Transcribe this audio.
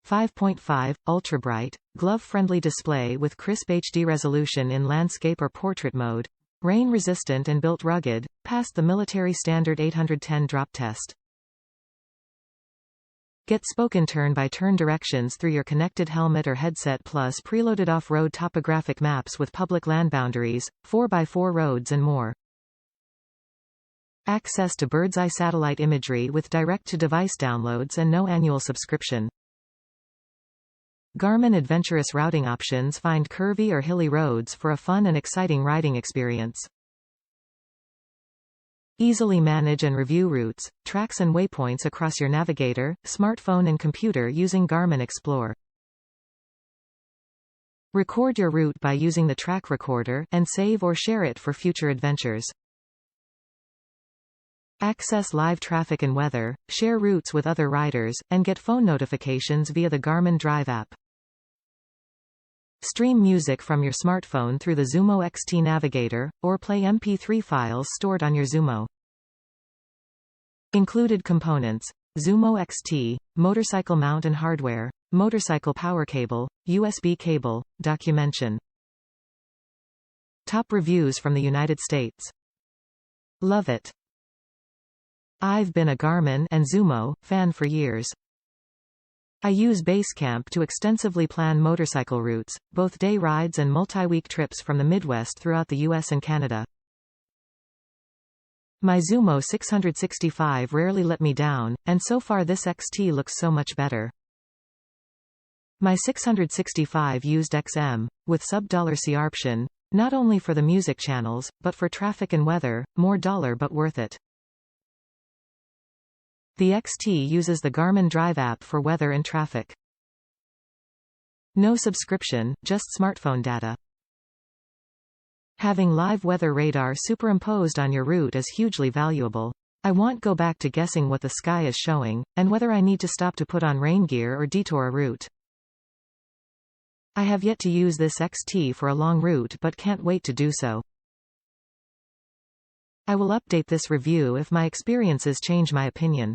5.5 Ultrabright, glove-friendly display with crisp HD resolution in landscape or portrait mode. Rain-resistant and built rugged, passed the military standard 810 drop test. Get spoken turn-by-turn directions through your connected helmet or headset plus preloaded off-road topographic maps with public land boundaries, 4x4 roads and more. Access to bird's-eye satellite imagery with direct-to-device downloads and no annual subscription. Garmin Adventurous Routing options find curvy or hilly roads for a fun and exciting riding experience. Easily manage and review routes, tracks and waypoints across your navigator, smartphone and computer using Garmin Explore. Record your route by using the track recorder, and save or share it for future adventures. Access live traffic and weather, share routes with other riders, and get phone notifications via the Garmin Drive app. Stream music from your smartphone through the Zūmo XT navigator, or play MP3 files stored on your Zūmo. Included components: Zūmo XT, motorcycle mount and hardware, motorcycle power cable, USB cable, documentation. Top reviews from the United States. Love it. I've been a Garmin and Zūmo fan for years. I use Basecamp to extensively plan motorcycle routes, both day rides and multi-week trips from the Midwest throughout the US and Canada. My Zūmo 665 rarely let me down, and so far this XT looks so much better. My 665 used XM, with sub-$C option, not only for the music channels, but for traffic and weather, more dollar but worth it. The XT uses the Garmin Drive app for weather and traffic. No subscription, just smartphone data. Having live weather radar superimposed on your route is hugely valuable. I won't go back to guessing what the sky is showing, and whether I need to stop to put on rain gear or detour a route. I have yet to use this XT for a long route but can't wait to do so. I will update this review if my experiences change my opinion.